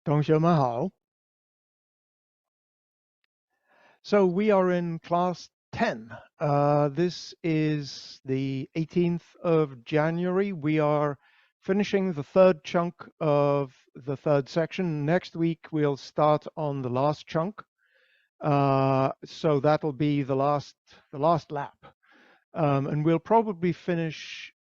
同学们好. So we are in class 10. This is the 18th of January. We are finishing the third chunk of the third section. Next week we'll start on the last chunk. So that'll be the last lap. And we'll probably finish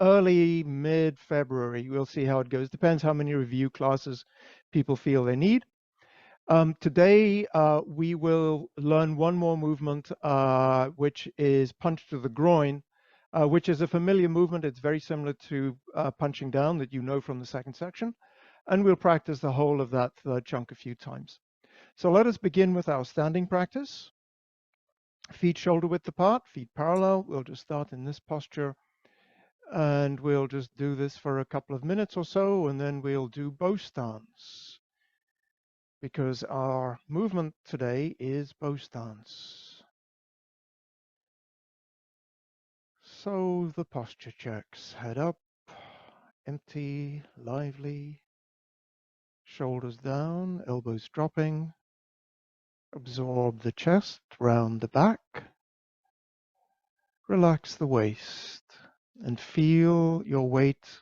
early, mid-February. We'll see how it goes. Depends how many review classes people feel they need. Today, we will learn one more movement, which is punch to the groin, which is a familiar movement. It's very similar to punching down that you know from the second section. And we'll practice the whole of that third chunk a few times. So let us begin with our standing practice. Feet shoulder width apart, feet parallel. We'll just start in this posture. And we'll just do this for a couple of minutes or so, and then we'll do bow stance, because our movement today is bow stance. So the posture checks: head up, empty, lively, shoulders down, elbows dropping, absorb the chest, round the back, relax the waist, and feel your weight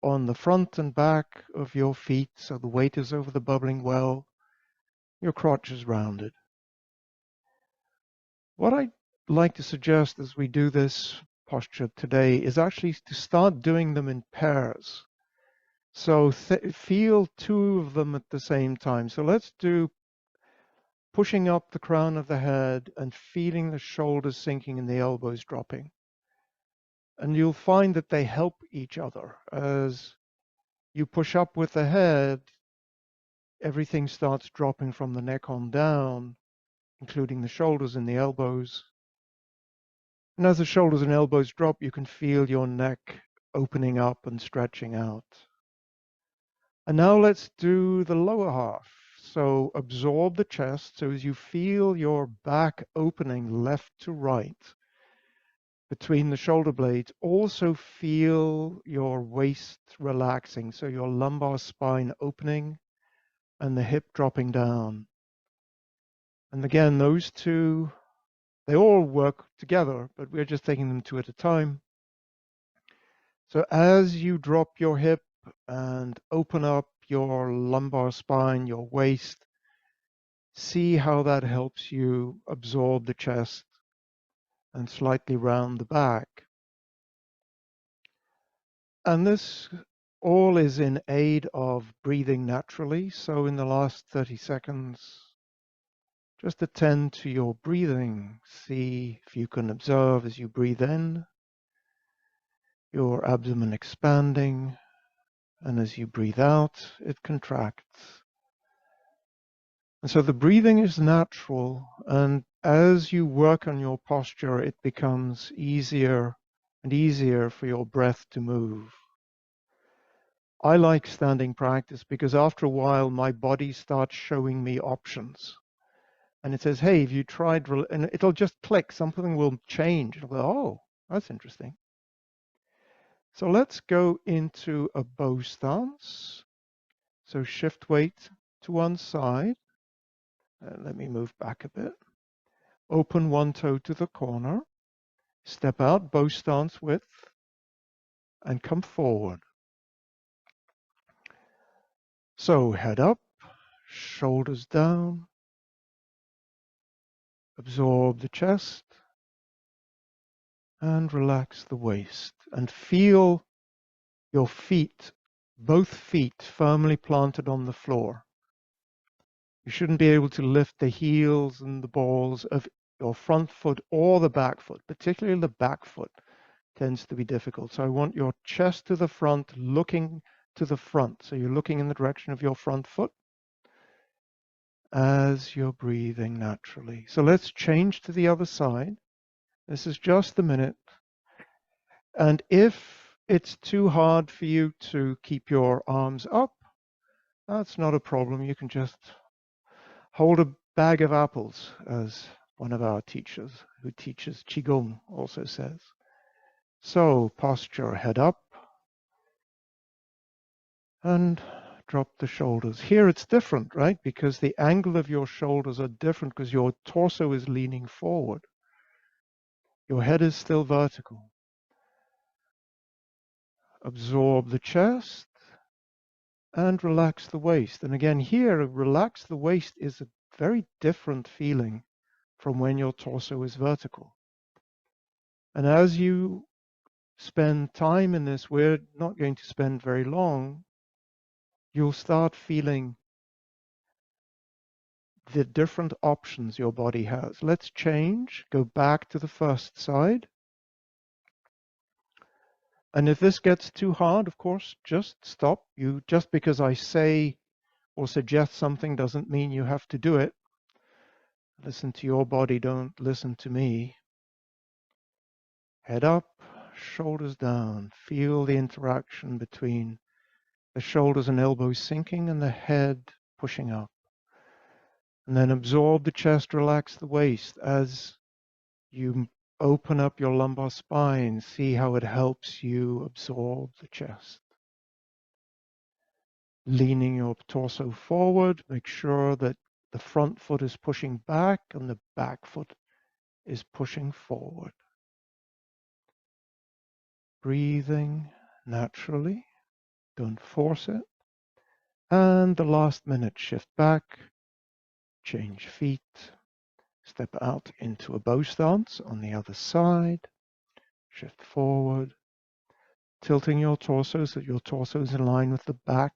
on the front and back of your feet, so the weight is over the bubbling well, your crotch is rounded. What I'd like to suggest as we do this posture today is actually to start doing them in pairs. So feel two of them at the same time. So let's do pushing up the crown of the head and feeling the shoulders sinking and the elbows dropping. And you'll find that they help each other. As you push up with the head, everything starts dropping from the neck on down, including the shoulders and the elbows. And as the shoulders and elbows drop, you can feel your neck opening up and stretching out. And now let's do the lower half. So absorb the chest. So as you feel your back opening left to right between the shoulder blades, also feel your waist relaxing. So your lumbar spine opening and the hip dropping down. And again, those two, they all work together, but we're just taking them two at a time. So as you drop your hip and open up your lumbar spine, your waist, see how that helps you absorb the chest and slightly round the back. And this all is in aid of breathing naturally. So in the last 30 seconds, just attend to your breathing. See if you can observe as you breathe in, your abdomen expanding, and as you breathe out, it contracts. And so the breathing is natural, and as you work on your posture, it becomes easier and easier for your breath to move. I like standing practice because after a while, my body starts showing me options. And it says, hey, have you tried, and it'll just click, something will change. It'll go, oh, that's interesting. So let's go into a bow stance. So shift weight to one side. Let me move back a bit. Open one toe to the corner. Step out, bow stance width, and come forward. So head up, shoulders down. Absorb the chest and relax the waist. And feel your feet, both feet, firmly planted on the floor. You shouldn't be able to lift the heels and the balls of your front foot or the back foot, particularly the back foot tends to be difficult. So I want your chest to the front, looking to the front. So you're looking in the direction of your front foot as you're breathing naturally. So let's change to the other side. This is just a minute. And if it's too hard for you to keep your arms up, that's not a problem. You can just hold a bag of apples, as one of our teachers who teaches Qigong also says. So posture, head up, and drop the shoulders. Here it's different, right? Because the angle of your shoulders are different because your torso is leaning forward. Your head is still vertical. Absorb the chest and relax the waist. And again, here, relax the waist is a very different feeling from when your torso is vertical. And as you spend time in this, we're not going to spend very long, you'll start feeling the different options your body has. Let's change, go back to the first side. And if this gets too hard, of course, just stop. Just because I say or suggest something doesn't mean you have to do it. Listen to your body, don't listen to me. Head up, shoulders down. Feel the interaction between the shoulders and elbows sinking and the head pushing up. And then absorb the chest, relax the waist as you open up your lumbar spine. See how it helps you absorb the chest. Leaning your torso forward, make sure that the front foot is pushing back and the back foot is pushing forward. Breathing naturally, don't force it. And the last minute, shift back, change feet, step out into a bow stance on the other side, shift forward, tilting your torso so that your torso is in line with the back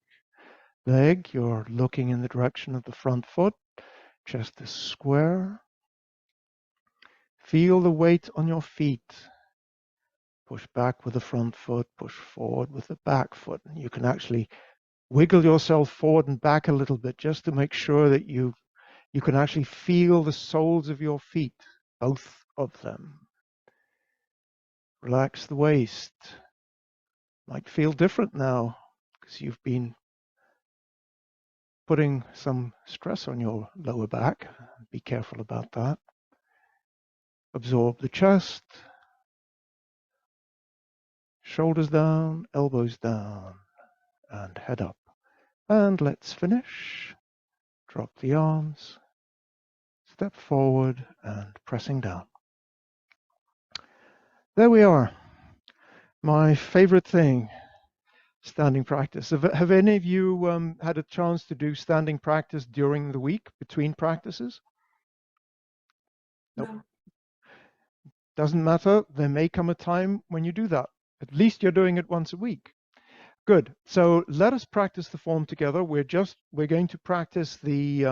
leg. You're looking in the direction of the front foot, chest is square. Feel the weight on your feet. Push back with the front foot, push forward with the back foot. And you can actually wiggle yourself forward and back a little bit just to make sure that you can actually feel the soles of your feet, both of them. Relax the waist. Might feel different now because you've been putting some stress on your lower back. Be careful about that. Absorb the chest. Shoulders down, elbows down, and head up. And let's finish. Drop the arms. Step forward and pressing down. There we are. My favorite thing, standing practice. Have any of you had a chance to do standing practice during the week between practices? Nope. No. Doesn't matter. There may come a time when you do that. At least you're doing it once a week. Good. So let us practice the form together. We're going to practice the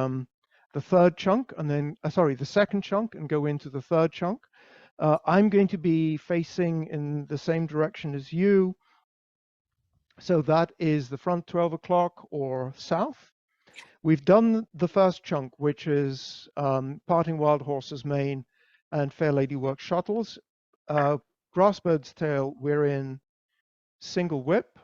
third chunk and then, the second chunk and go into the third chunk. I'm going to be facing in the same direction as you. So that is the front 12 o'clock or south. We've done the first chunk, which is Parting Wild Horses Mane and Fair Lady Work Shuttles. Grassbird's Tail, we're in single whip.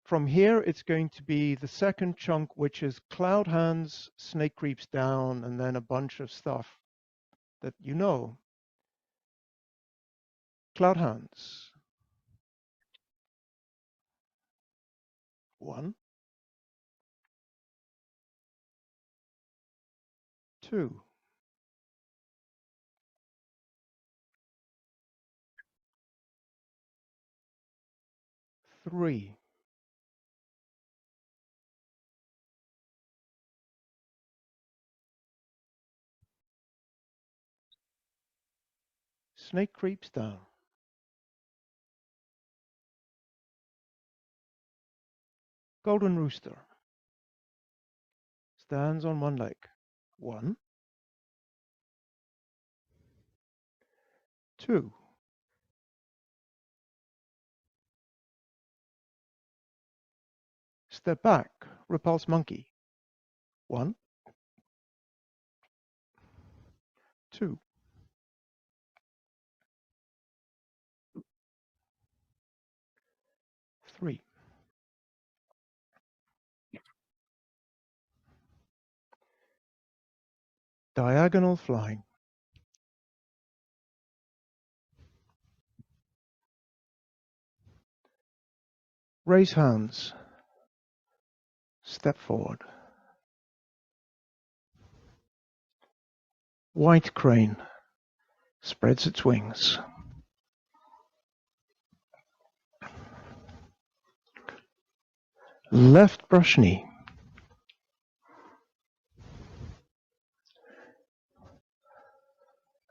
From here, it's going to be the second chunk, which is Cloud Hands, Snake Creeps Down, and then a bunch of stuff that you know. Cloud Hands. 1, 2, 3, Snake Creeps Down. Golden Rooster. Stands on one leg. 1, 2, step back, Repulse Monkey. 1, 2, 3. Diagonal flying. Raise hands. Step forward. White crane spreads its wings. Left brush knee.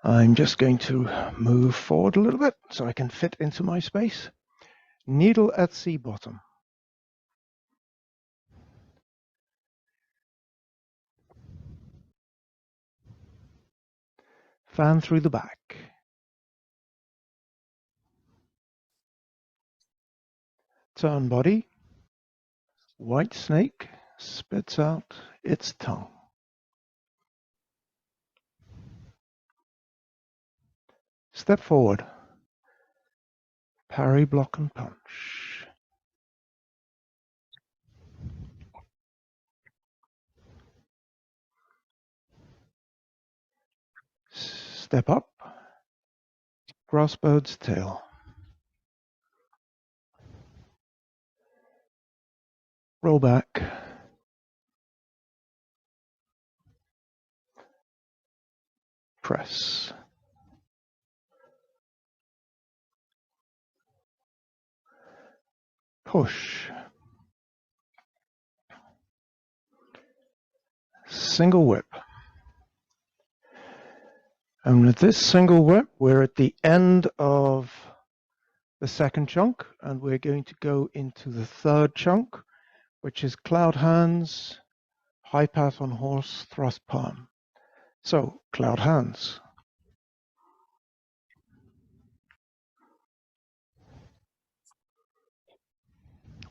I'm just going to move forward a little bit so I can fit into my space. Needle at sea bottom. Fan through the back. Turn body. White snake spits out its tongue. Step forward. Parry, block, and punch. Step up. Crossbones tail. Roll back. Press. Push. Single whip. And with this single whip, we're at the end of the second chunk, and we're going to go into the third chunk, which is cloud hands, high pat on horse, thrust palm. So, cloud hands.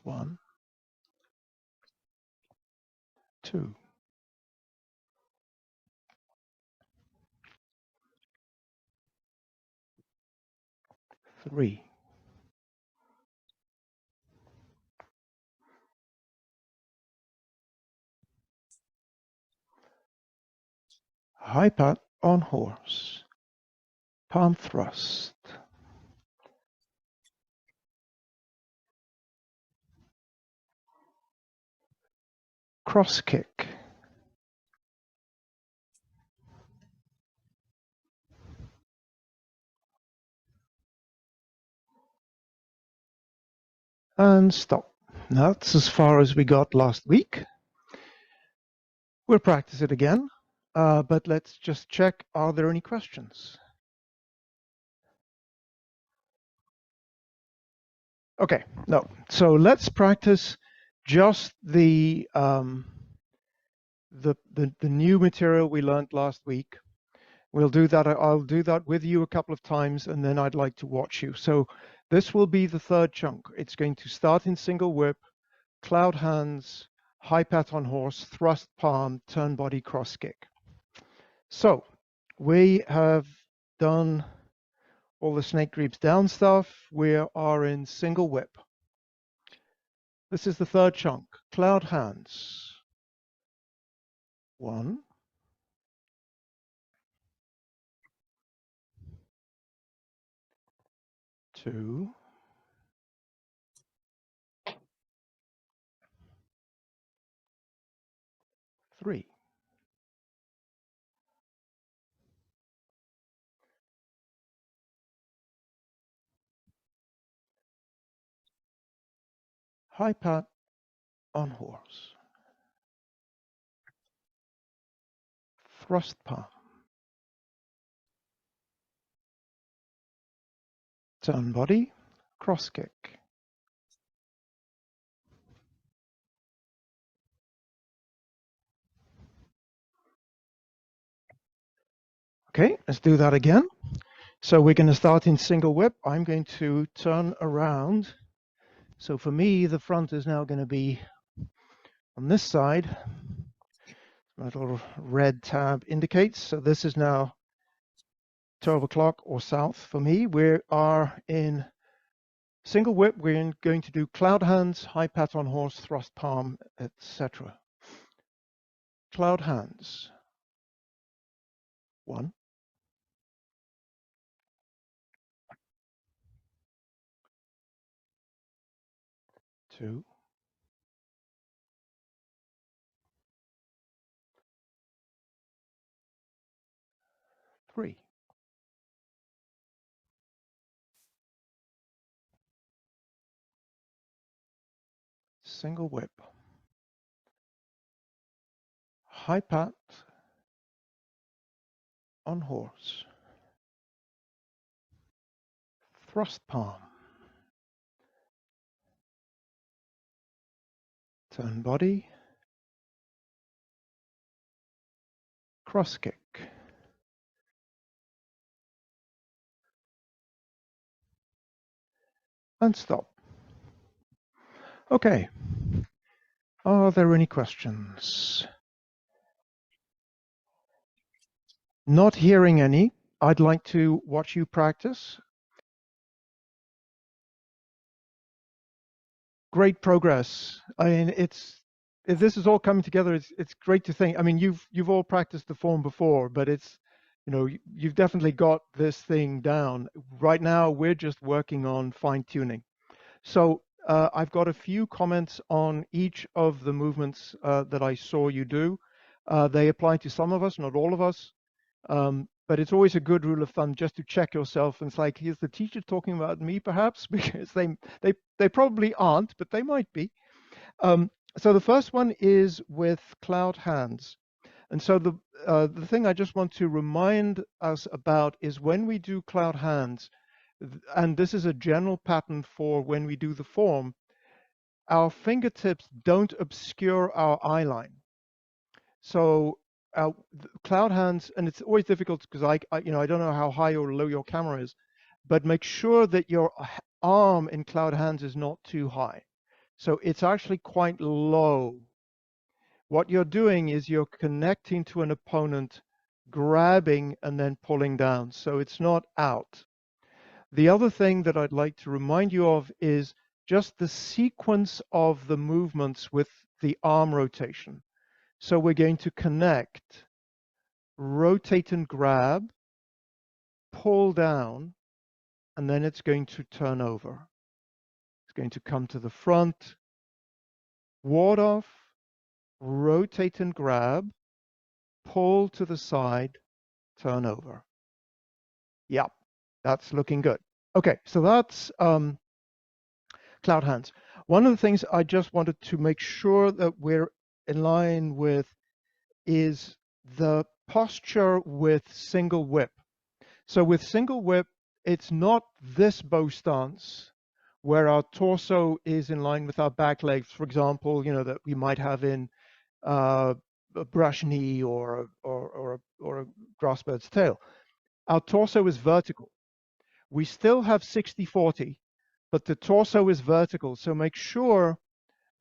1, 2, 3, 4. High pat on horse, palm thrust. Cross kick. And stop. That's as far as we got last week. We'll practice it again, but let's just check, are there any questions? Okay, no. So let's practice just the new material we learned last week. We'll do that. I'll do that with you a couple of times, and then I'd like to watch you. So this will be the third chunk. It's going to start in single whip, cloud hands, high pat on horse, thrust palm, turn body, cross kick. So we have done all the snake creeps down stuff. We are in single whip. This is the third chunk, cloud hands. 1, 2, 3. High pat on horse. Thrust palm. Turn body, cross kick. Okay, let's do that again. So we're going to start in single whip. I'm going to turn around. So for me, the front is now going to be on this side. My little red tab indicates. So this is now 12 o'clock or south for me. We are in single whip. We're going to do cloud hands, high pat on horse, thrust palm, etc. Cloud hands. 1, 2, 3. Single whip. High pat on horse. Thrust palm. Turn body. Cross kick. And stop. Okay. Are there any questions? Not hearing any. I'd like to watch you practice. Great progress. I mean, if this is all coming together, it's great to think. I mean, you've all practiced the form before, but it's, you know, you've definitely got this thing down. Right now, we're just working on fine tuning. So I've got a few comments on each of the movements that I saw you do. They apply to some of us, not all of us. But it's always a good rule of thumb just to check yourself. And it's like, is the teacher talking about me, perhaps? Because they probably aren't, but they might be. So the first one is with cloud hands. And so the thing I just want to remind us about is when we do cloud hands, and this is a general pattern for when we do the form, our fingertips don't obscure our eye line. So cloud hands, and it's always difficult because I don't know how high or low your camera is, but make sure that your arm in cloud hands is not too high. So it's actually quite low. What you're doing is you're connecting to an opponent, grabbing and then pulling down. So it's not out. The other thing that I'd like to remind you of is just the sequence of the movements with the arm rotation. So we're going to connect, rotate and grab, pull down, and then it's going to turn over. It's going to come to the front, ward off, rotate and grab, pull to the side, turn over. Yep, that's looking good. Okay, so that's cloud hands. One of the things I just wanted to make sure that we're in line with is the posture with single whip. So with single whip, it's not this bow stance where our torso is in line with our back legs, for example, you know, that we might have in a brush knee or a grass bird's tail. Our torso is vertical. We still have 60-40, but the torso is vertical. So make sure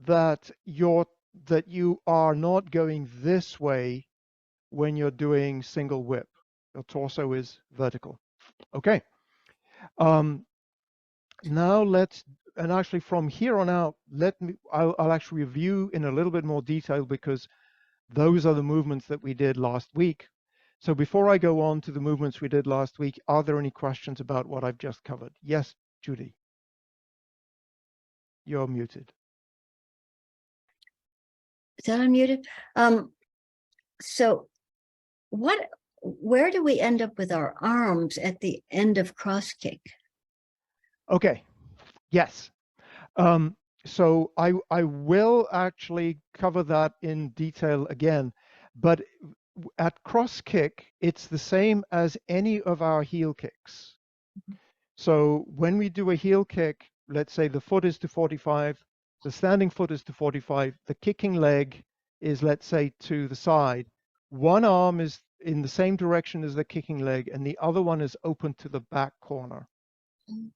that you are not going this way when you're doing single whip. Your torso is vertical. Okay. Now and actually from here on out, I'll actually review in a little bit more detail because those are the movements that we did last week. So before I go on to the movements we did last week, are there any questions about what I've just covered? Yes, Judy. You're muted. Is that unmuted? So where do we end up with our arms at the end of cross kick? Okay, yes. So I will actually cover that in detail again, but at cross kick, it's the same as any of our heel kicks. So when we do a heel kick, let's say the foot is to 45, the standing foot is to 45, the kicking leg is, let's say, to the side. One arm is in the same direction as the kicking leg, and the other one is open to the back corner.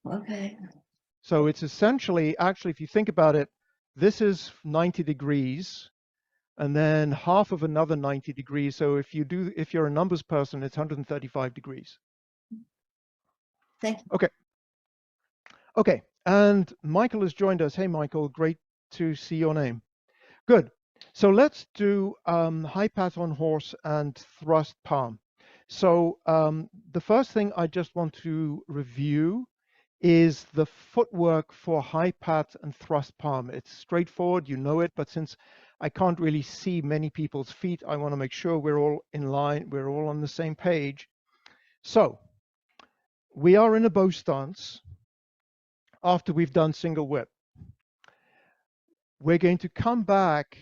Okay. So it's essentially, actually, if you think about it, this is 90 degrees, and then half of another 90 degrees. So if you're a numbers person, it's 135 degrees. Thank you. Okay. Okay, and Michael has joined us. Hey, Michael, great to see your name. Good. So let's do high pat on horse and thrust palm. So the first thing I just want to review is the footwork for high pat and thrust palm. It's straightforward, you know it, but since I can't really see many people's feet, I want to make sure we're all in line, we're all on the same page. So we are in a bow stance after we've done single whip. We're going to come back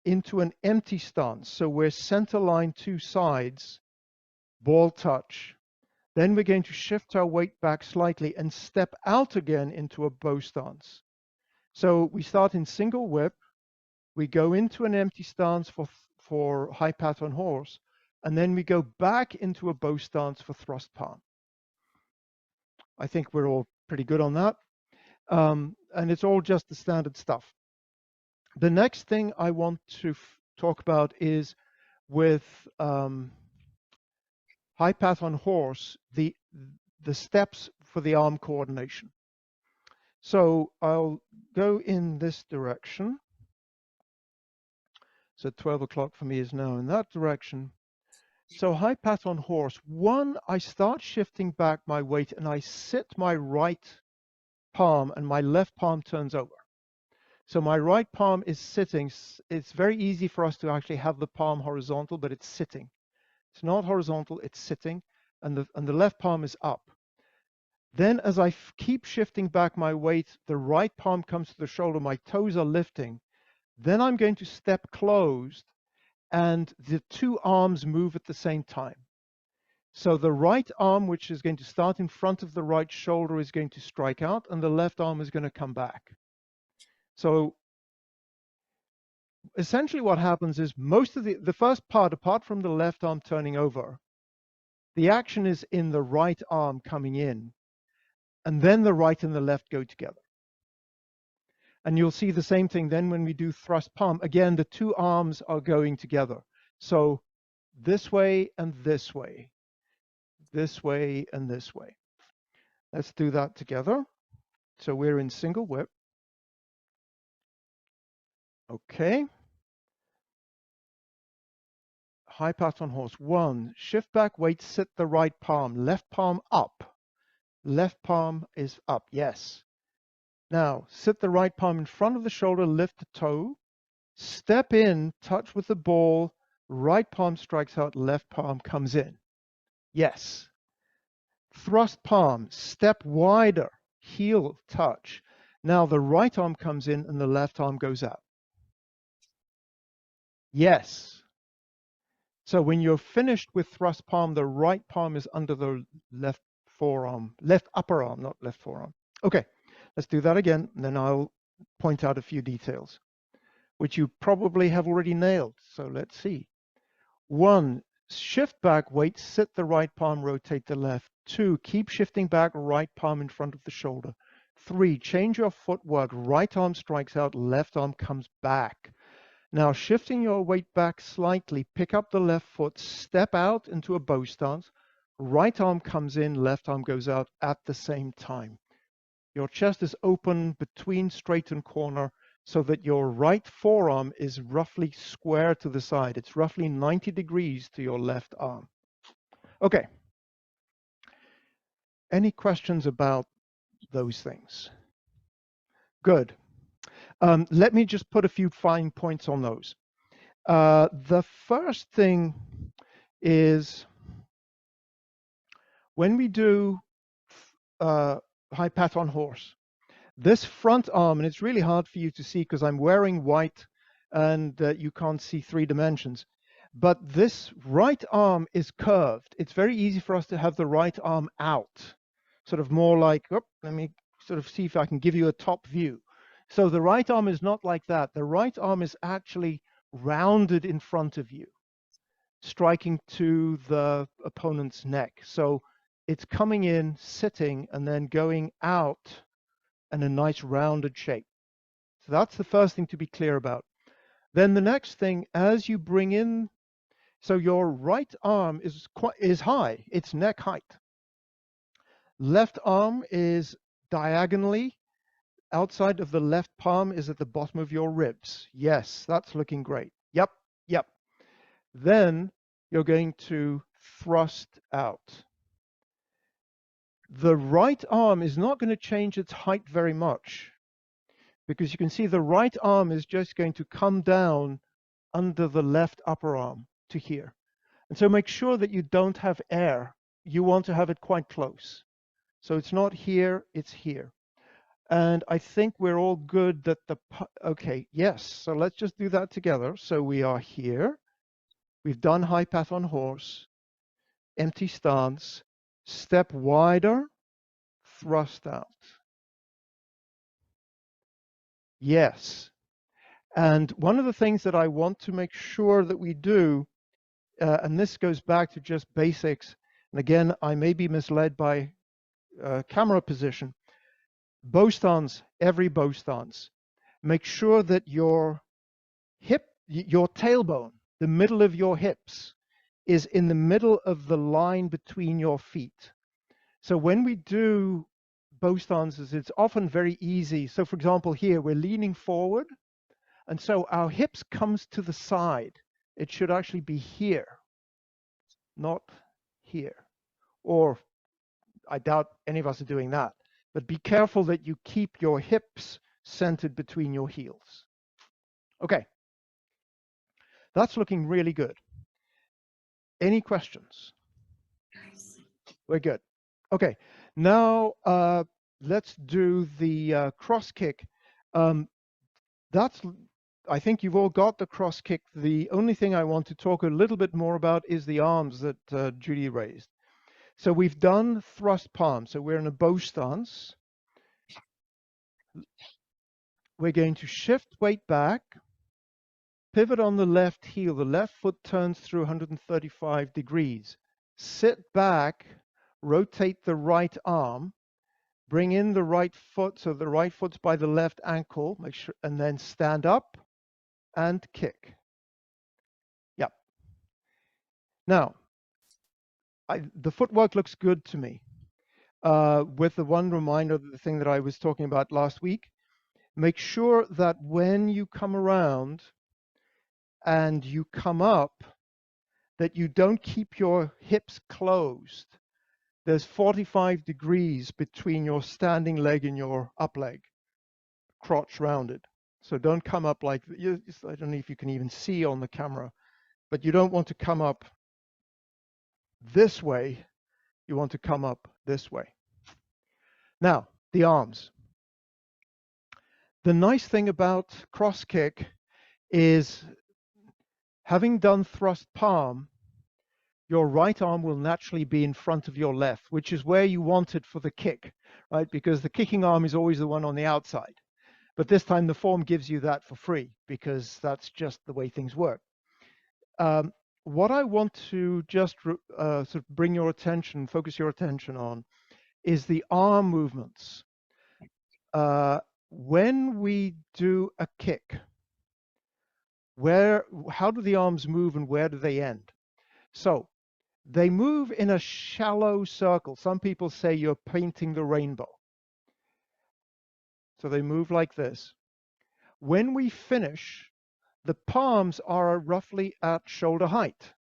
into an empty stance. So we're center line two sides, ball touch. Then we're going to shift our weight back slightly and step out again into a bow stance. So we start in single whip, we go into an empty stance for high pattern horse, and then we go back into a bow stance for thrust palm. I think we're all pretty good on that. And it's all just the standard stuff. The next thing I want to talk about is with high pattern horse, the steps for the arm coordination. So I'll go in this direction. So 12 o'clock for me is now in that direction. So high pattern horse, one, I start shifting back my weight and I sit my right palm and my left palm turns over. So my right palm is sitting. It's very easy for us to actually have the palm horizontal, but it's sitting. It's not horizontal, it's sitting, and the left palm is up. Then as I keep shifting back my weight, the right palm comes to the shoulder, my toes are lifting. Then I'm going to step closed and the two arms move at the same time. So the right arm, which is going to start in front of the right shoulder, is going to strike out and the left arm is going to come back. So essentially what happens is most of the first part, apart from the left arm turning over, the action is in the right arm coming in, and then the right and the left go together. And you'll see the same thing then when we do thrust palm. Again, the two arms are going together. So this way and this way, this way and this way. Let's do that together. So we're in single whip. Okay. High pattern horse. One, shift back, weight, sit the right palm, left palm up. Left palm is up, yes. Now, sit the right palm in front of the shoulder, lift the toe, step in, touch with the ball, right palm strikes out, left palm comes in. Yes. Thrust palm, step wider, heel touch. Now the right arm comes in and the left arm goes out. Yes. So when you're finished with thrust palm, the right palm is under the left forearm, left upper arm, not left forearm. Okay, let's do that again, and then I'll point out a few details, which you probably have already nailed. So let's see. One, shift back, weight, sit the right palm, rotate the left. Two, keep shifting back, right palm in front of the shoulder. Three, change your footwork, right arm strikes out, left arm comes back. Now shifting your weight back slightly, pick up the left foot, step out into a bow stance, right arm comes in, left arm goes out at the same time. Your chest is open between straight and corner so that your right forearm is roughly square to the side. It's roughly 90 degrees to your left arm. Okay. Any questions about those things? Good. Let me just put a few fine points on those. The first thing is when we do high pattern horse, this front arm, and it's really hard for you to see because I'm wearing white and you can't see three dimensions, but this right arm is curved. It's very easy for us to have the right arm out, sort of more like, oh, let me sort of see if I can give you a top view. So the right arm is not like that. The right arm is actually rounded in front of you, striking to the opponent's neck. So it's coming in, sitting, and then going out in a nice rounded shape. So that's the first thing to be clear about. Then the next thing, as you bring in, so your right arm is high, it's neck height. Left arm is diagonally outside of the left palm is at the bottom of your ribs. Yes, that's looking great. Yep, yep. Then you're going to thrust out. The right arm is not going to change its height very much because you can see the right arm is just going to come down under the left upper arm to here. And so make sure that you don't have air you want to have it quite close. So it's not here, it's here. And I think we're all good that okay, yes. So let's just do that together. So we are here. We've done high path on horse, empty stance, step wider, thrust out. Yes. And one of the things that I want to make sure that we do, and this goes back to just basics, and again, I may be misled by camera position, bow stance, every bow stance, make sure that your your tailbone, the middle of your hips, is in the middle of the line between your feet. So when we do bow stances, it's often very easy. So for example, here we're leaning forward, and so our hips comes to the side. It should actually be here, not here. Or I doubt any of us are doing that. But be careful that you keep your hips centered between your heels. Okay, that's looking really good. Any questions? We're good. Okay, now let's do the cross kick. That's, I think you've all got the cross kick. The only thing I want to talk a little bit more about is the arms that Judy raised. So we've done thrust palm. So we're in a bow stance. We're going to shift weight back, pivot on the left heel. The left foot turns through 135 degrees. Sit back, rotate the right arm, bring in the right foot, so the right foot's by the left ankle, make sure, and then stand up and kick. Yep. Now, the footwork looks good to me. With the one reminder, the thing that I was talking about last week, make sure that when you come around and you come up, that you don't keep your hips closed. There's 45 degrees between your standing leg and your up leg, crotch rounded. So don't come up like, I don't know if you can even see on the camera, but you don't want to come up this way. You want to come up this way. Now, the arms. The nice thing about cross kick is, having done thrust palm, your right arm will naturally be in front of your left, which is where you want it for the kick, right? Because the kicking arm is always the one on the outside. But this time the form gives you that for free, because that's just the way things work. What I want to just sort of bring your attention, focus your attention on, is the arm movements. When we do a kick, how do the arms move and where do they end? So they move in a shallow circle. Some people say you're painting the rainbow. So they move like this. When we finish, the palms are roughly at shoulder height.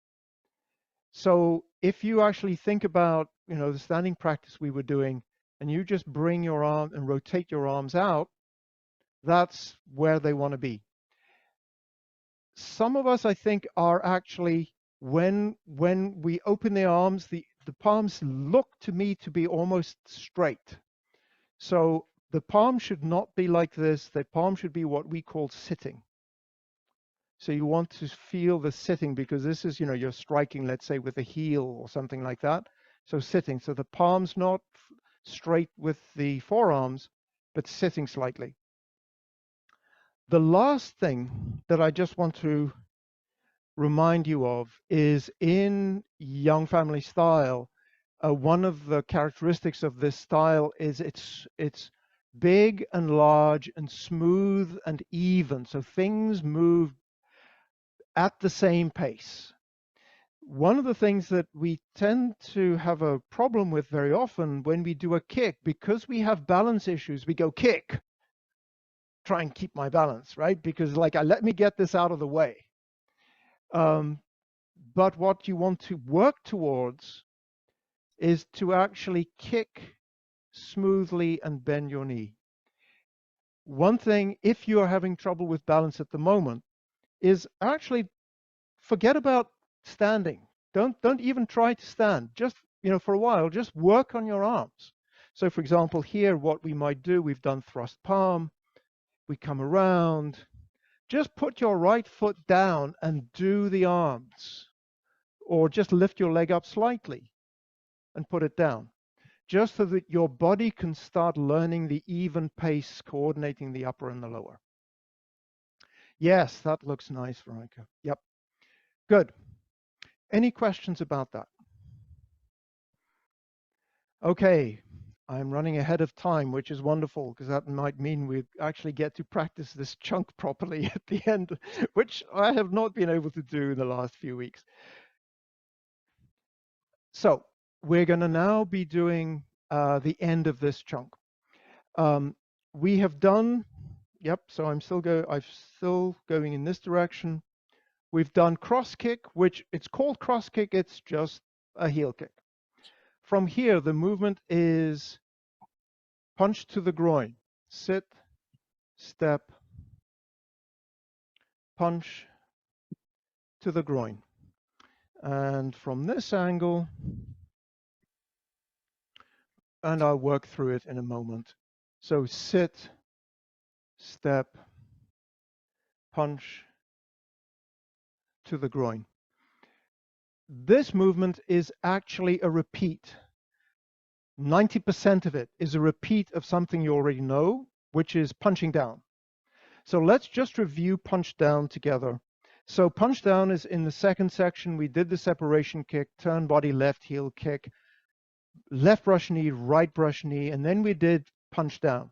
So if you actually think about, the standing practice we were doing, and you just bring your arm and rotate your arms out, that's where they want to be. Some of us, I think, are actually, when we open the arms, the palms look to me to be almost straight. So the palm should not be like this. The palm should be what we call sitting. So you want to feel the sitting, because this is, you're striking, let's say, with a heel or something like that. So sitting. So the palm's not straight with the forearms, but sitting slightly. The last thing that I just want to remind you of is, in Young Family Style, one of the characteristics of this style is it's big and large and smooth and even. So things move at the same pace. One of the things that we tend to have a problem with very often when we do a kick, because we have balance issues, we go kick, try and keep my balance, right? Because let me get this out of the way. But what you want to work towards is to actually kick smoothly and bend your knee. One thing, if you are having trouble with balance at the moment, is actually forget about standing. Don't even try to stand. Just for a while, just work on your arms. So for example, here, what we might do, we've done thrust palm, we come around, just put your right foot down and do the arms, or just lift your leg up slightly and put it down, just so that your body can start learning the even pace, coordinating the upper and the lower. Yes, that looks nice, Veronica. Yep, good. Any questions about that? Okay, I'm running ahead of time, which is wonderful because that might mean we actually get to practice this chunk properly at the end, which I have not been able to do in the last few weeks. So we're going to now be doing the end of this chunk. We have done, yep, so I'm still going in this direction. We've done cross kick, which it's called cross kick, it's just a heel kick. From here, the movement is punch to the groin, sit, step, punch to the groin. And from this angle, and I'll work through it in a moment. So sit, step, punch to the groin. This movement is actually a repeat. 90% of it is a repeat of something you already know, which is punching down. So let's just review punch down together. So punch down is in the second section. We did the separation kick, turn body, left heel kick, left brush knee, right brush knee, and then we did punch down.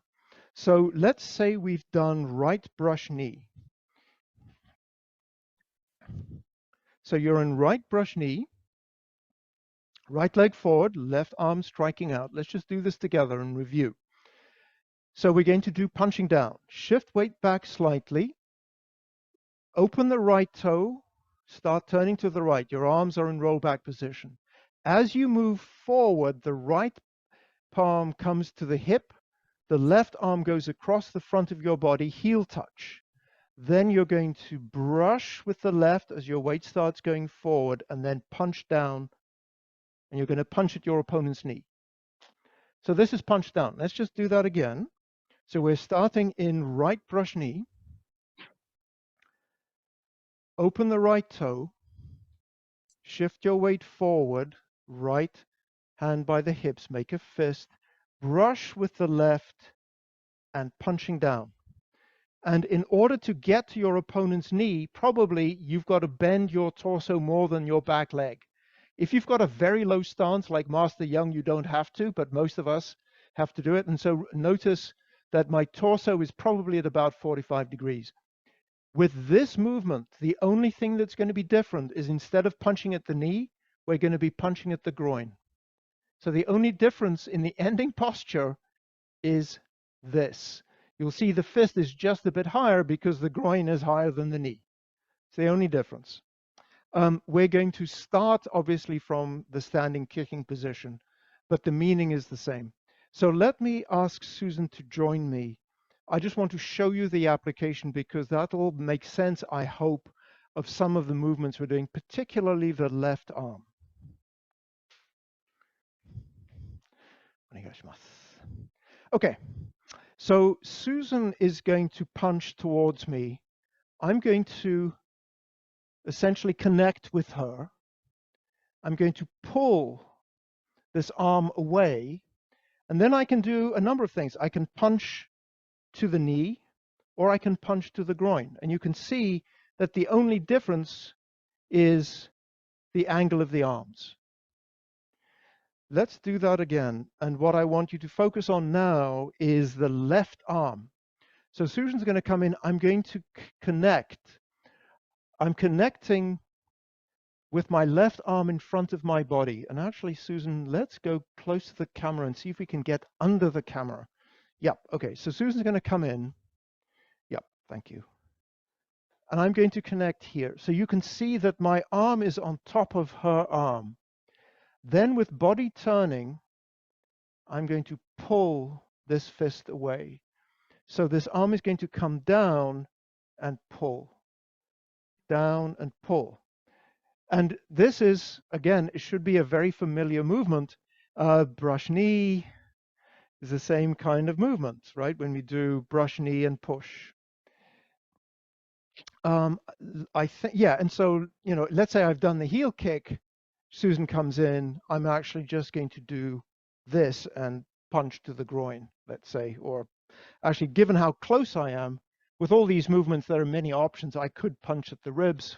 So let's say we've done right brush knee. So you're in right brush knee, right leg forward, left arm striking out. Let's just do this together and review. So we're going to do punching down. Shift weight back slightly. Open the right toe. Start turning to the right. Your arms are in rollback position. As you move forward, the right palm comes to the hip. The left arm goes across the front of your body, heel touch. Then you're going to brush with the left as your weight starts going forward and then punch down. And you're going to punch at your opponent's knee. So this is punch down. Let's just do that again. So we're starting in right brush knee. Open the right toe. Shift your weight forward. Right hand by the hips. Make a fist. Brush with the left and punching down. And in order to get to your opponent's knee, probably you've got to bend your torso more than your back leg. If you've got a very low stance like Master Young, you don't have to, but most of us have to do it. And so notice that my torso is probably at about 45 degrees. With this movement, the only thing that's going to be different is instead of punching at the knee, we're going to be punching at the groin. So the only difference in the ending posture is this. You'll see the fist is just a bit higher because the groin is higher than the knee. It's the only difference. We're going to start obviously from the standing kicking position, but the meaning is the same. So let me ask Susan to join me. I just want to show you the application because that'll make sense, I hope, of some of the movements we're doing, particularly the left arm. Okay, so Susan is going to punch towards me. I'm going to essentially connect with her. I'm going to pull this arm away, and then I can do a number of things. I can punch to the knee, or I can punch to the groin. And you can see that the only difference is the angle of the arms. Let's do that again. And what I want you to focus on now is the left arm. So Susan's going to come in. I'm going to connect. I'm connecting with my left arm in front of my body. And actually, Susan, let's go close to the camera and see if we can get under the camera. Yep. Okay. So Susan's going to come in. Yep. Thank you. And I'm going to connect here. So you can see that my arm is on top of her arm. Then with body turning, I'm going to pull this fist away. So this arm is going to come down and pull, down and pull. And this is, again, it should be a very familiar movement. Brush knee is the same kind of movement, right? When we do brush knee and push. I think, yeah, and so, you know, let's say I've done the heel kick, Susan comes in, I'm actually just going to do this and punch to the groin, let's say, or actually, given how close I am, with all these movements, there are many options. I could punch at the ribs,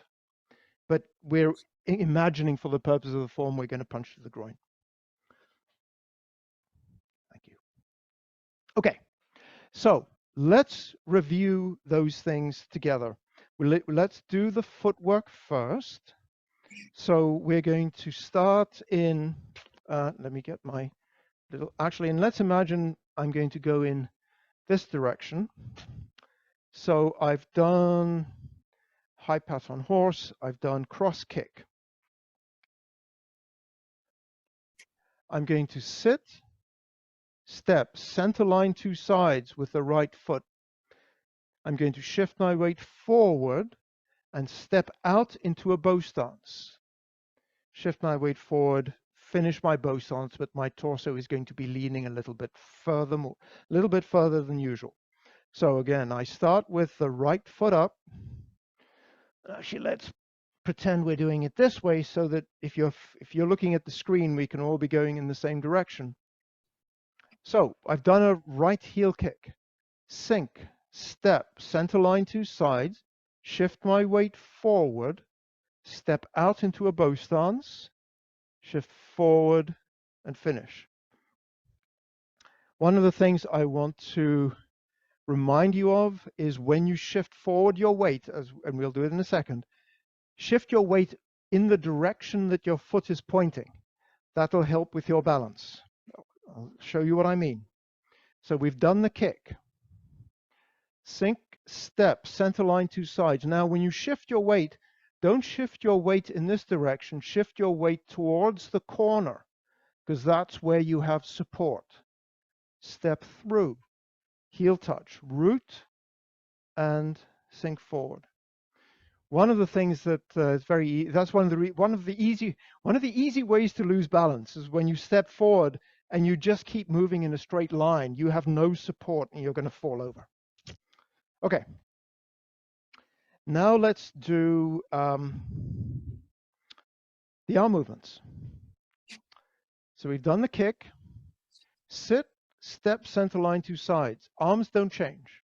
but we're imagining for the purpose of the form, we're going to punch to the groin. Thank you. Okay, so let's review those things together. Let's do the footwork first. So we're going to start in, let me get my little, actually, and let's imagine I'm going to go in this direction. So I've done high pat on horse, I've done cross kick. I'm going to sit, step, center line two sides with the right foot. I'm going to shift my weight forward and step out into a bow stance. Shift my weight forward, finish my bow stance, but my torso is going to be leaning a little bit further, a little bit further than usual. So again, I start with the right foot up. Actually, let's pretend we're doing it this way so that if you're looking at the screen, we can all be going in the same direction. So I've done a right heel kick, sink, step, center line two sides, shift my weight forward, step out into a bow stance, shift forward and finish. One of the things I want to remind you of is when you shift forward your weight, and we'll do it in a second, shift your weight in the direction that your foot is pointing. That'll help with your balance. I'll show you what I mean. So we've done the kick. Sink, step, center line two sides. Now, when you shift your weight, don't shift your weight in this direction. Shift your weight towards the corner because that's where you have support. Step through, heel touch, root, and sink forward. One of the things that is that's one of the easy ways to lose balance is when you step forward and you just keep moving in a straight line. You have no support and you're going to fall over. Okay. Now let's do the arm movements. So we've done the kick, sit, step, center line two sides. Arms don't change.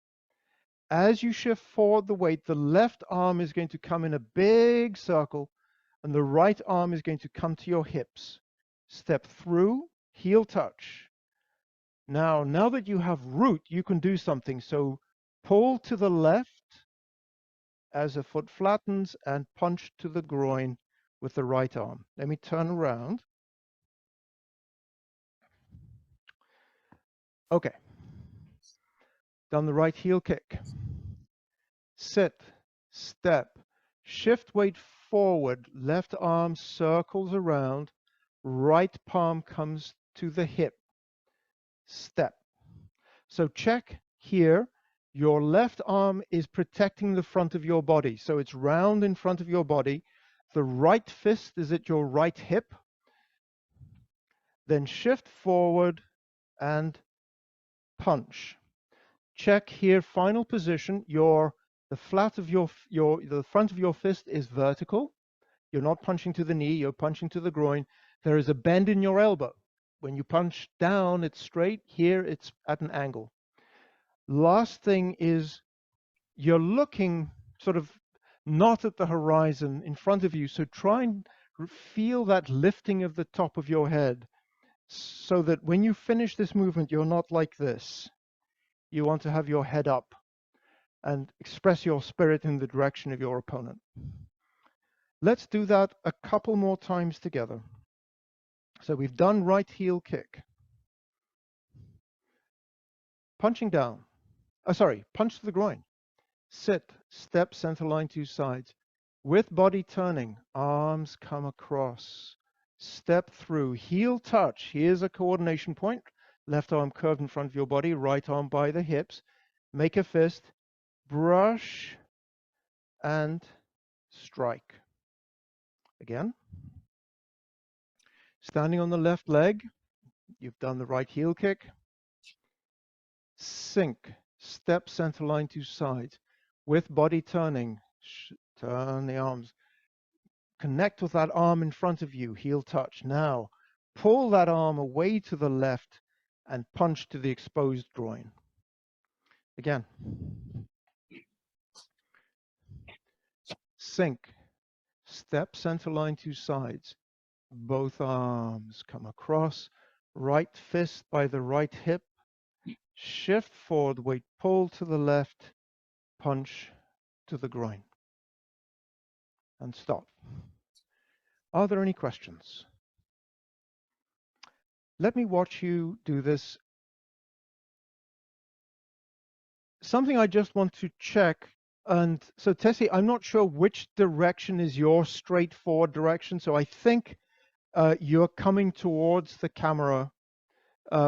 As you shift forward the weight, the left arm is going to come in a big circle and the right arm is going to come to your hips. Step through, heel touch. Now that you have root, you can do something. So pull to the left as a foot flattens and punch to the groin with the right arm. Let me turn around. Okay. Done the right heel kick. Sit, step, shift weight forward, left arm circles around, right palm comes to the hip, step. So check here, your left arm is protecting the front of your body. So it's round in front of your body. The right fist is at your right hip. Then shift forward and punch. Check here, final position, the flat of the front of your fist is vertical. You're not punching to the knee, you're punching to the groin. There is a bend in your elbow. When you punch down, it's straight. Here, it's at an angle. Last thing is you're looking sort of not at the horizon in front of you. So try and feel that lifting of the top of your head so that when you finish this movement, you're not like this. You want to have your head up and express your spirit in the direction of your opponent. Let's do that a couple more times together. So we've done right heel kick. Punching down. Punch to the groin. Sit, step, center line two sides. With body turning, arms come across. Step through, heel touch. Here's a coordination point. Left arm curved in front of your body, right arm by the hips. Make a fist, brush, and strike. Again, standing on the left leg, you've done the right heel kick. Sink, step center line to side. With body turning, turn the arms. Connect with that arm in front of you, heel touch. Now, pull that arm away to the left and punch to the exposed groin. Again. Sink, step center line to sides. Both arms come across. Right fist by the right hip. Shift forward, weight pull to the left, punch to the groin. And stop. Are there any questions? Let me watch you do this. Something I just want to check. And so Tessie, I'm not sure which direction is your straightforward direction. So I think you're coming towards the camera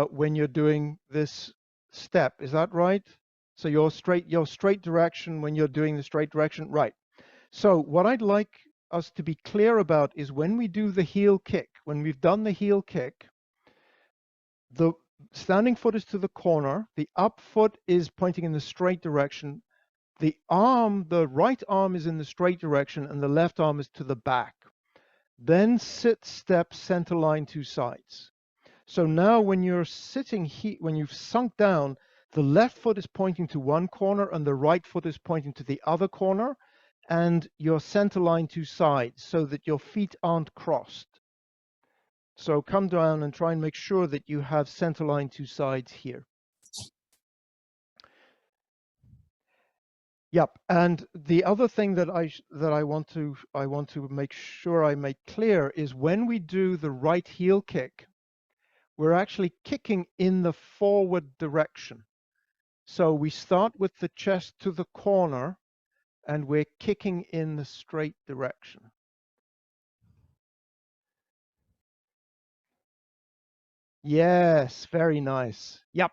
when you're doing this step. Is that right? So your straight direction when you're doing the straight direction, right? So what I'd like us to be clear about is when we do the heel kick, when we've done the heel kick, the standing foot is to the corner, the up foot is pointing in the straight direction, the right arm is in the straight direction, and the left arm is to the back. Then sit, step, center line, two sides. So now when you're sitting here, when you've sunk down, the left foot is pointing to one corner and the right foot is pointing to the other corner, and your center line two sides so that your feet aren't crossed. So come down and try and make sure that you have center line two sides here. Yep. And the other thing that I want to make sure I make clear is when we do the right heel kick, we're actually kicking in the forward direction. So we start with the chest to the corner and we're kicking in the straight direction. Yes, very nice. Yep.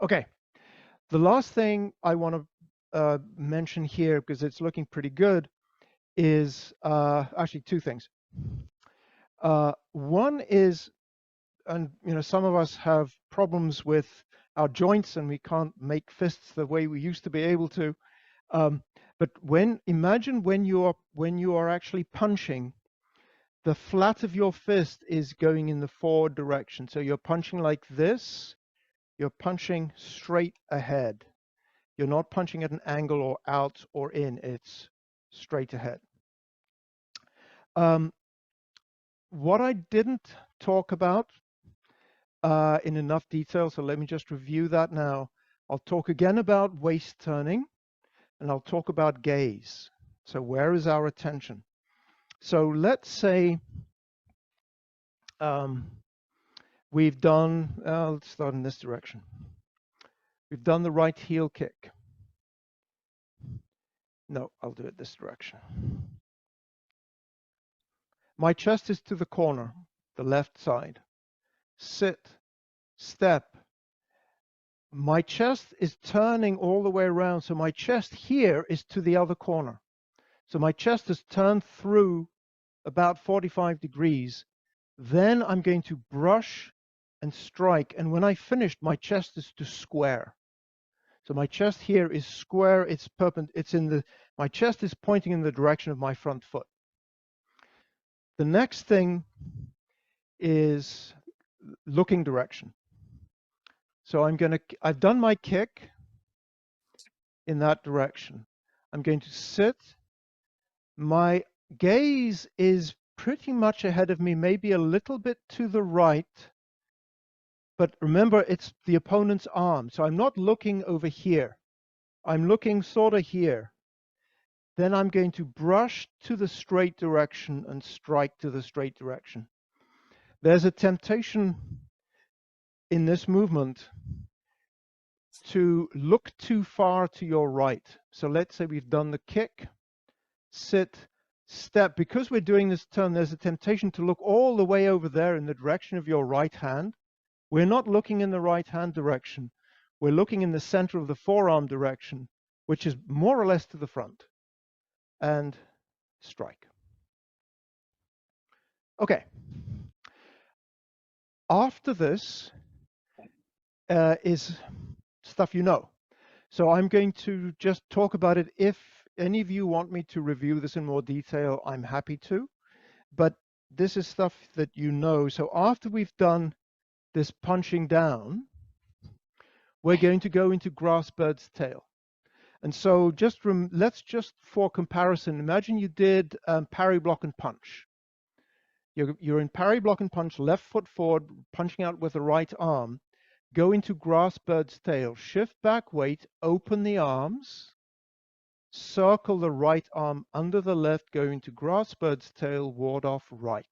Okay. The last thing I want to mention here, because it's looking pretty good, is actually two things. One is, and some of us have problems with our joints and we can't make fists the way we used to be able to. But imagine when you are actually punching, the flat of your fist is going in the forward direction. So you're punching like this. You're punching straight ahead. You're not punching at an angle or out or in. It's straight ahead. What I didn't talk about in enough detail, so let me just review that now. I'll talk again about waist turning, and I'll talk about gaze. So where is our attention? So let's say we've done, let's start in this direction. We've done the right heel kick. No, I'll do it this direction. My chest is to the corner, the left side. Sit, step. My chest is turning all the way around, so my chest here is to the other corner. So my chest is turned through about 45 degrees. Then I'm going to brush and strike, and when I finished, my chest is to square. So my chest here is square, it's perpendicular, my chest is pointing in the direction of my front foot. The next thing is looking direction. So I've done my kick in that direction. I'm going to sit. My gaze is pretty much ahead of me, maybe a little bit to the right. But remember, it's the opponent's arm. So I'm not looking over here. I'm looking sort of here. Then I'm going to brush to the straight direction and strike to the straight direction. There's a temptation in this movement to look too far to your right. So let's say we've done the kick, sit, step. Because we're doing this turn, there's a temptation to look all the way over there in the direction of your right hand. We're not looking in the right hand direction. We're looking in the center of the forearm direction, which is more or less to the front. And strike. Okay. After this is stuff you know. So I'm going to just talk about it. If any of you want me to review this in more detail, I'm happy to. But this is stuff that you know. So after we've done this punching down, we're going to go into grass bird's tail. And so let's just for comparison, imagine you did parry, block, and punch. You're in parry, block, and punch, left foot forward, punching out with the right arm. Go into grass bird's tail, shift back weight, open the arms, circle the right arm under the left, go into grass bird's tail, ward off right.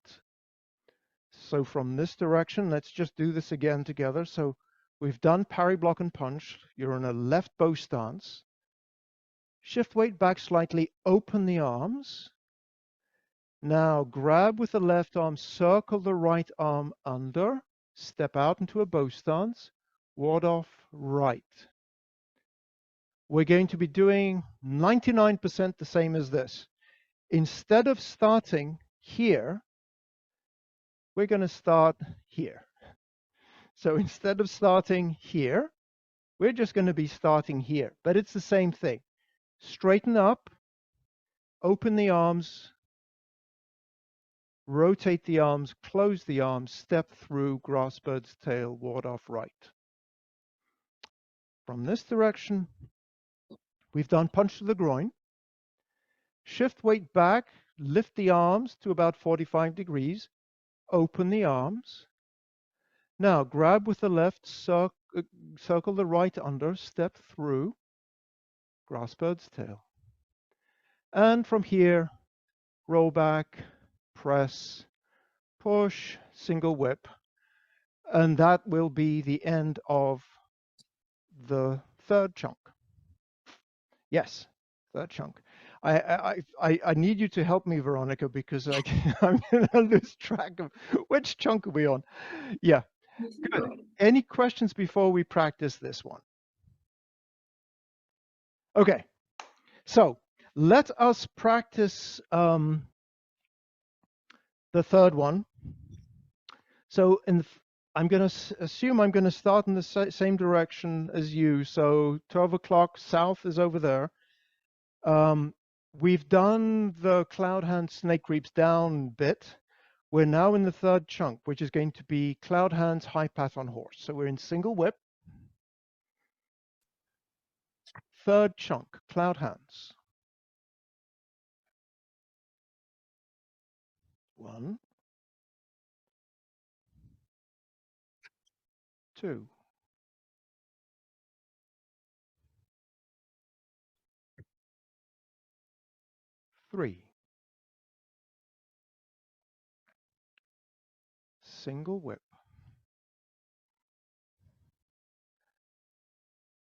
So from this direction, let's just do this again together. So we've done parry, block, and punch. You're in a left bow stance. Shift weight back slightly, open the arms. Now grab with the left arm, circle the right arm under, step out into a bow stance, ward off right. We're going to be doing 99% the same as this. Instead of starting here, we're going to start here. So instead of starting here, we're just going to be starting here, but it's the same thing. Straighten up, open the arms, rotate the arms, close the arms, step through grass bird's tail, ward off right. From this direction, we've done punch to the groin. Shift weight back, lift the arms to about 45 degrees, open the arms. Now grab with the left, circle the right under, step through grass bird's tail. And from here, roll back, press, push, single whip. And that will be the end of the third chunk. Yes, third chunk. I need you to help me, Veronica, because I'm going to lose track of which chunk are we on. Yeah, good. Any questions before we practice this one? Okay, so let us practice the third one. So I'm going to assume I'm going to start in the same direction as you. So 12 o'clock south is over there. We've done the cloud hand snake creeps down bit. We're now in the third chunk, which is going to be cloud hands high path on horse. So we're in single whip. Third chunk, cloud hands. 1, 2, 3. Single whip.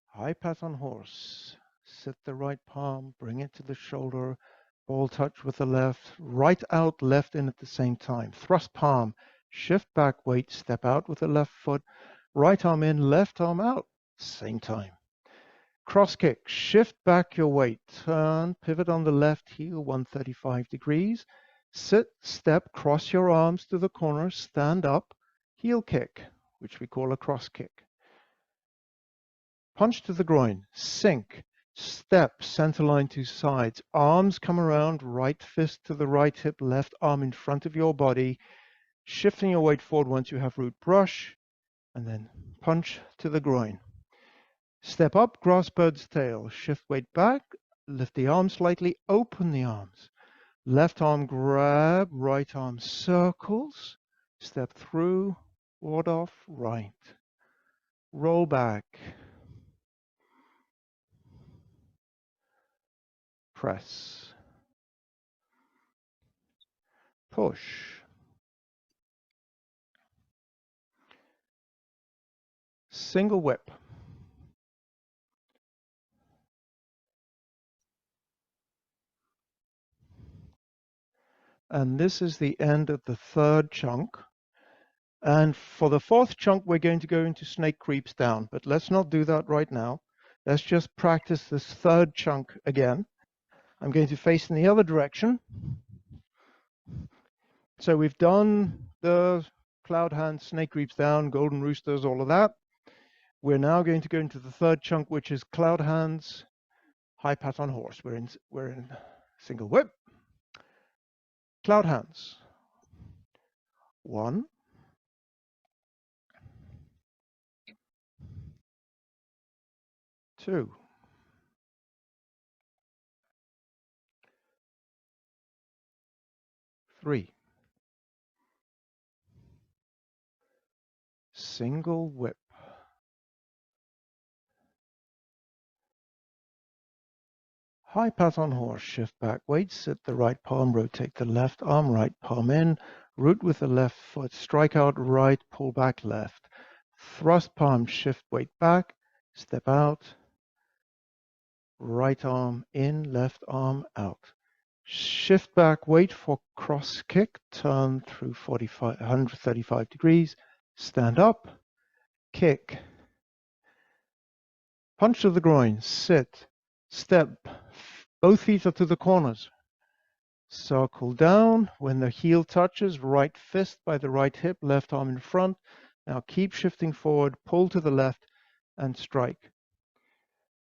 High path on horse. Sit the right palm, bring it to the shoulder, ball touch with the left, right out, left in at the same time. Thrust palm, shift back weight, step out with the left foot, right arm in, left arm out, same time. Cross kick, shift back your weight, turn, pivot on the left heel 135 degrees, sit, step, cross your arms to the corner, stand up, heel kick, which we call a cross kick. Punch to the groin, sink, step, center line to sides, arms come around, right fist to the right hip, left arm in front of your body, shifting your weight forward once you have root brush, and then punch to the groin. Step up, grass bird's tail, shift weight back, lift the arms slightly, open the arms. Left arm grab, right arm circles, step through, ward off, right. Roll back. Press. Push. Single whip. And this is the end of the third chunk. And for the fourth chunk, we're going to go into snake creeps down, but let's not do that right now. Let's just practice this third chunk again. I'm going to face in the other direction. So we've done the cloud hands, snake creeps down, golden roosters, all of that. We're now going to go into the third chunk, which is cloud hands, high pat on horse. We're in single whip. Cloud hands. 1, 2, 3. Single whip. High pat on horse, shift back, weight, sit the right palm, rotate the left arm, right palm in, root with the left foot, strike out right, pull back left. Thrust palm, shift weight back, step out, right arm in, left arm out. Shift back, wait for cross kick, turn through 135 degrees, stand up, kick, punch to the groin, sit, step, both feet are to the corners. Circle down. When the heel touches, right fist by the right hip, left arm in front. Now keep shifting forward, pull to the left, and strike.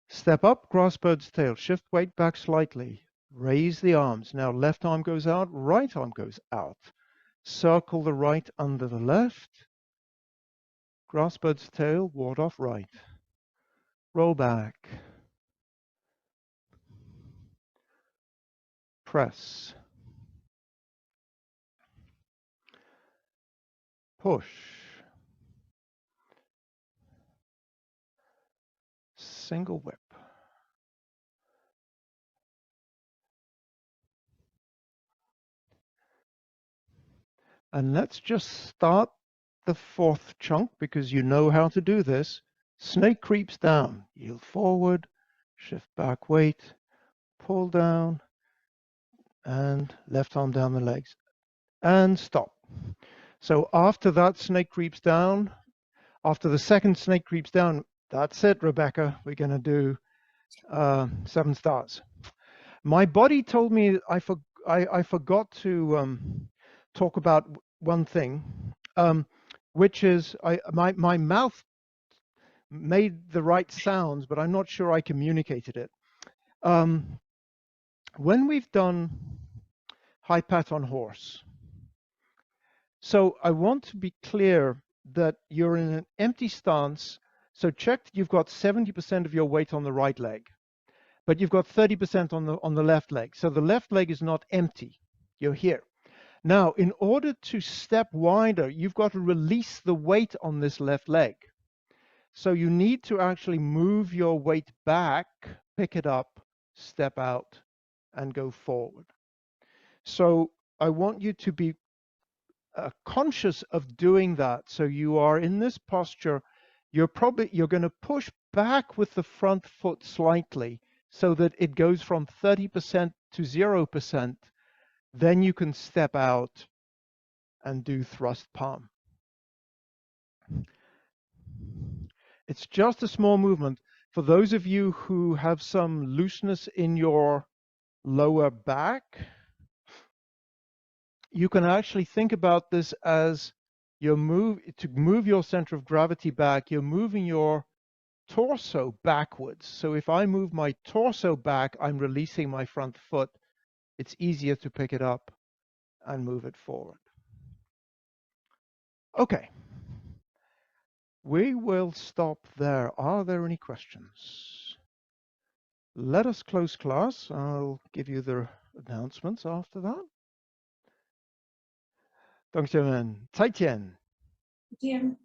Step up, grass bird's tail. Shift weight back slightly. Raise the arms. Now left arm goes out, right arm goes out. Circle the right under the left. Grass bird's tail, ward off right. Roll back. Press. Push. Single whip. And let's just start the fourth chunk because you know how to do this. Snake creeps down, yield forward, shift back weight, pull down, and left arm down the legs, and stop. So after that snake creeps down, after the second snake creeps down, that's it, Rebecca. We're going to do 7 stars. My body told me I forgot to talk about one thing, which is my mouth made the right sounds, but I'm not sure I communicated it. When we've done high pat on horse, so I want to be clear that you're in an empty stance. So check that you've got 70% of your weight on the right leg, but you've got 30% on the left leg. So the left leg is not empty. You're here. Now, in order to step wider, you've got to release the weight on this left leg. So you need to actually move your weight back, pick it up, step out, and go forward. So I want you to be conscious of doing that. So you are in this posture, you're going to push back with the front foot slightly so that it goes from 30% to 0%. Then you can step out and do thrust palm. It's just a small movement. For those of you who have some looseness in your lower back, you can actually think about this as to move your center of gravity back, you're moving your torso backwards. So if I move my torso back, I'm releasing my front foot. It's easier to pick it up and move it forward. Okay. We will stop there. Are there any questions? Let us close class. I'll give you the announcements after that. 同学们，再见。Jim.